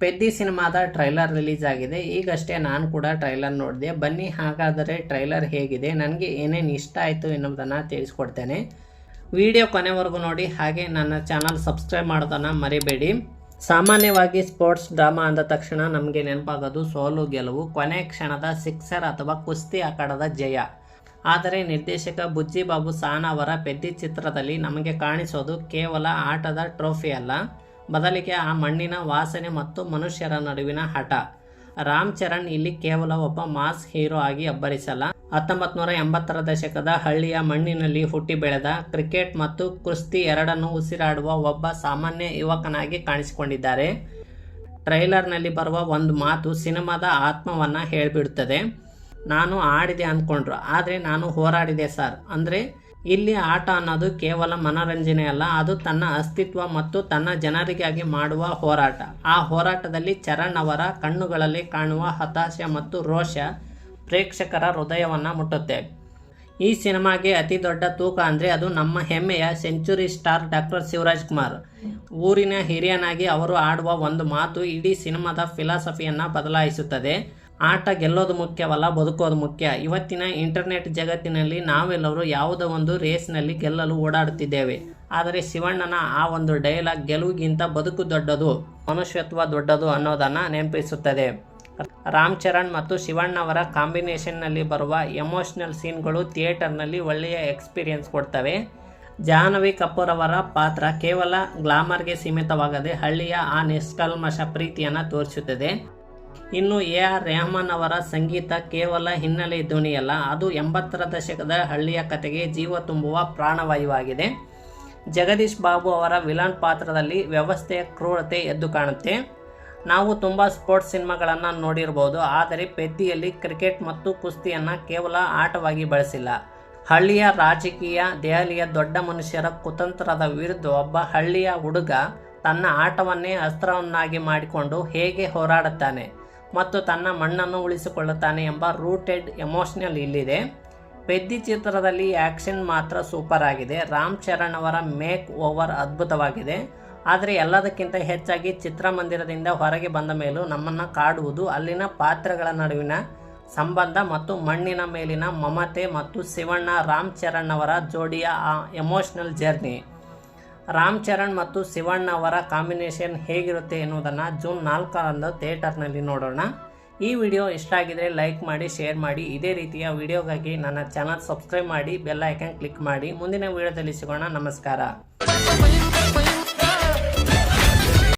ಪೆದ್ದಿ ಸಿನಿಮಾದ trailer release ಆಗಿದೆ. ಈಗಷ್ಟೇ ನಾನು ಕೂಡ ಟ್ರೈಲರ್ ನೋಡಿದೆ. ಬನ್ನಿ ಹಾಗಾದರೆ ಟ್ರೈಲರ್ ಹೇಗಿದೆ, ನನಗೆ ಏನೇನು ಇಷ್ಟ ಆಯಿತು ಎನ್ನುವುದನ್ನು ತಿಳಿಸ್ಕೊಡ್ತೇನೆ. ವಿಡಿಯೋ ಕೊನೆವರೆಗೂ ನೋಡಿ, ಹಾಗೆ ನನ್ನ ಚಾನಲ್ ಸಬ್ಸ್ಕ್ರೈಬ್ ಮಾಡೋದನ್ನು ಮರಿಬೇಡಿ. ಸಾಮಾನ್ಯವಾಗಿ ಸ್ಪೋರ್ಟ್ಸ್ ಡ್ರಾಮಾ ಅಂದ ತಕ್ಷಣ ನಮಗೆ ನೆನಪಾಗೋದು ಸೋಲು ಗೆಲುವು, ಕೊನೆ ಕ್ಷಣದ ಸಿಕ್ಸರ್ ಅಥವಾ ಕುಸ್ತಿ ಅಖಾಡದ ಜಯ. ಆದರೆ ನಿರ್ದೇಶಕ ಬುಜ್ಜಿ ಬಾಬು ಸಾನ್ ಅವರ ಪೆದ್ದಿ ಚಿತ್ರದಲ್ಲಿ ನಮಗೆ ಕಾಣಿಸೋದು ಕೇವಲ ಆಟದ ಟ್ರೋಫಿ ಅಲ್ಲ, ಬದಲಿಗೆ ಆ ಮಣ್ಣಿನ ವಾಸನೆ ಮತ್ತು ಮನುಷ್ಯರ ನಡುವಿನ ಹಠ. ರಾಮ್ ಚರಣ್ ಇಲ್ಲಿ ಕೇವಲ ಒಬ್ಬ ಮಾಸ್ ಹೀರೋ ಆಗಿ ಅಬ್ಬರಿಸಲ್ಲ, 1980ರ ದಶಕದ ಹಳ್ಳಿಯ ಮಣ್ಣಿನಲ್ಲಿ ಹುಟ್ಟಿ ಬೆಳೆದ ಕ್ರಿಕೆಟ್ ಮತ್ತು ಕುಸ್ತಿ ಎರಡನ್ನೂ ಉಸಿರಾಡುವ ಒಬ್ಬ ಸಾಮಾನ್ಯ ಯುವಕನಾಗಿ ಕಾಣಿಸಿಕೊಂಡಿದ್ದಾರೆ. ಟ್ರೈಲರ್ನಲ್ಲಿ ಬರುವ ಒಂದು ಮಾತು ಸಿನಿಮಾದ ಆತ್ಮವನ್ನು ಹೇಳಿಬಿಡುತ್ತದೆ. ನಾನು ಆಡಿದೆ ಅಂದ್ಕೊಂಡ್ರು, ಆದರೆ ನಾನು ಹೋರಾಡಿದೆ ಸರ್. ಅಂದರೆ ಇಲ್ಲಿ ಆಟ ಅನ್ನೋದು ಕೇವಲ ಮನೋರಂಜನೆ ಅಲ್ಲ, ಅದು ತನ್ನ ಅಸ್ತಿತ್ವ ಮತ್ತು ತನ್ನ ಜನರಿಗಾಗಿ ಮಾಡುವ ಹೋರಾಟ. ಆ ಹೋರಾಟದಲ್ಲಿ ಚರಣ್ ಅವರ ಕಣ್ಣುಗಳಲ್ಲಿ ಕಾಣುವ ಹತಾಶೆ ಮತ್ತು ರೋಷ ಪ್ರೇಕ್ಷಕರ ಹೃದಯವನ್ನು ಮುಟ್ಟುತ್ತೆ. ಈ ಸಿನಿಮಾಗೆ ಅತಿ ದೊಡ್ಡ ತೂಕ ಅಂದರೆ ಅದು ನಮ್ಮ ಹೆಮ್ಮೆಯ century star doctor Shivaraj Kumar. ಊರಿನ ಹಿರಿಯನಾಗಿ ಅವರು ಆಡುವ ಒಂದು ಮಾತು ಇಡೀ ಸಿನಿಮಾದ ಫಿಲಾಸಫಿಯನ್ನು ಬದಲಾಯಿಸುತ್ತದೆ. ಆಟ ಗೆಲ್ಲೋದು ಮುಖ್ಯವಲ್ಲ, ಬದುಕೋದು ಮುಖ್ಯ. ಇವತ್ತಿನ ಇಂಟರ್ನೆಟ್ ಜಗತ್ತಿನಲ್ಲಿ ನಾವೆಲ್ಲರೂ ಯಾವುದೋ ಒಂದು ರೇಸ್ನಲ್ಲಿ ಗೆಲ್ಲಲು ಓಡಾಡುತ್ತಿದ್ದೇವೆ. ಆದರೆ ಶಿವಣ್ಣನ ಆ ಒಂದು ಡೈಲಾಗ್ ಗೆಲುವಿಗಿಂತ ಬದುಕು ದೊಡ್ಡದು, ಮನುಷ್ಯತ್ವ ದೊಡ್ಡದು ಅನ್ನೋದನ್ನು ನೆನಪಿಸುತ್ತದೆ. ರಾಮ್ ಚರಣ್ ಮತ್ತು ಶಿವಣ್ಣವರ ಕಾಂಬಿನೇಷನ್ನಲ್ಲಿ ಬರುವ ಎಮೋಷ್ನಲ್ ಸೀನ್ಗಳು ಥಿಯೇಟರ್ನಲ್ಲಿ ಒಳ್ಳೆಯ ಎಕ್ಸ್ಪೀರಿಯನ್ಸ್ ಕೊಡ್ತವೆ. ಜಾಹ್ನವಿ ಕಪೂರ್ ಅವರ ಪಾತ್ರ ಕೇವಲ ಗ್ಲಾಮರ್ಗೆ ಸೀಮಿತವಾಗದೆ ಹಳ್ಳಿಯ ಆ ನಿಷ್ಕಲ್ಮಶ ಪ್ರೀತಿಯನ್ನು ತೋರಿಸುತ್ತದೆ. ಇನ್ನು AR ರೆಹಮಾನ್ ಅವರ ಸಂಗೀತ ಕೇವಲ ಹಿನ್ನೆಲೆ ಧ್ವನಿಯಲ್ಲ, ಅದು 80ರ ದಶಕದ ಹಳ್ಳಿಯ ಕತೆಗೆ ಜೀವ ತುಂಬುವ ಪ್ರಾಣವಾಯುವಾಗಿದೆ. ಜಗದೀಶ್ ಬಾಬು ಅವರ ವಿಲನ್ ಪಾತ್ರದಲ್ಲಿ ವ್ಯವಸ್ಥೆಯ ಕ್ರೂರತೆ ಎದ್ದು ಕಾಣುತ್ತೆ. ನಾವು ತುಂಬ ಸ್ಪೋರ್ಟ್ಸ್ ಸಿನಿಮಾಗಳನ್ನು ನೋಡಿರ್ಬೋದು, ಆದರೆ ಪೆದ್ದಿಯಲ್ಲಿ ಕ್ರಿಕೆಟ್ ಮತ್ತು ಕುಸ್ತಿಯನ್ನು ಕೇವಲ ಆಟವಾಗಿ ಬಳಸಿಲ್ಲ. ಹಳ್ಳಿಯ ರಾಜಕೀಯ, ದೆಹಲಿಯ ದೊಡ್ಡ ಮನುಷ್ಯರ ಕುತಂತ್ರದ ವಿರುದ್ಧ ಒಬ್ಬ ಹಳ್ಳಿಯ ಹುಡುಗ ತನ್ನ ಆಟವನ್ನೇ ಅಸ್ತ್ರವನ್ನಾಗಿ ಮಾಡಿಕೊಂಡು ಹೇಗೆ ಹೋರಾಡುತ್ತಾನೆ ಮತ್ತು ತನ್ನ ಮಣ್ಣನ್ನು ಉಳಿಸಿಕೊಳ್ಳುತ್ತಾನೆ ಎಂಬ ರೂಟೆಡ್ ಎಮೋಷನಲ್ ಇಲ್ಲಿದೆ. ಪೆದ್ದಿ ಚಿತ್ರದಲ್ಲಿ ಆ್ಯಕ್ಷನ್ ಮಾತ್ರ ಸೂಪರ್ ಆಗಿದೆ. ರಾಮ್ ಚರಣ್ ಅವರ ಮೇಕ್ ಓವರ್ ಅದ್ಭುತವಾಗಿದೆ. ಆದರೆ ಎಲ್ಲದಕ್ಕಿಂತ ಹೆಚ್ಚಾಗಿ ಚಿತ್ರಮಂದಿರದಿಂದ ಹೊರಗೆ ಬಂದ ಮೇಲೂ ನಮ್ಮನ್ನು ಕಾಡುವುದು ಅಲ್ಲಿನ ಪಾತ್ರಗಳ ನಡುವಿನ ಸಂಬಂಧ ಮತ್ತು ಮಣ್ಣಿನ ಮೇಲಿನ ಮಮತೆ ಮತ್ತು ಶಿವಣ್ಣ ರಾಮ್ ಚರಣ್ ಅವರ ಜೋಡಿಯ ಆ ಎಮೋಷ್ನಲ್ ಜರ್ನಿ. ರಾಮ್ ಚರಣ್ ಮತ್ತು ಶಿವಣ್ಣ ಅವರ ಕಾಂಬಿನೇಷನ್ ಹೇಗಿರುತ್ತೆ ಎನ್ನುವುದನ್ನು ಜೂನ್ 4ರಂದು ಥಿಯೇಟರ್ನಲ್ಲಿ ನೋಡೋಣ. ಈ ವಿಡಿಯೋ ಇಷ್ಟ ಆಗಿದರೆ ಲೈಕ್ ಮಾಡಿ, ಶೇರ್ ಮಾಡಿ. ಇದೇ ರೀತಿಯ ವಿಡಿಯೋಗಾಗಿ ನನ್ನ ಚಾನಲ್ ಸಬ್ಸ್ಕ್ರೈಬ್ ಮಾಡಿ, ಬೆಲ್ ಐಕಾನ್ ಕ್ಲಿಕ್ ಮಾಡಿ. ಮುಂದಿನ ವಿಡಿಯೋದಲ್ಲಿ ಸಿಗೋಣ. ನಮಸ್ಕಾರ.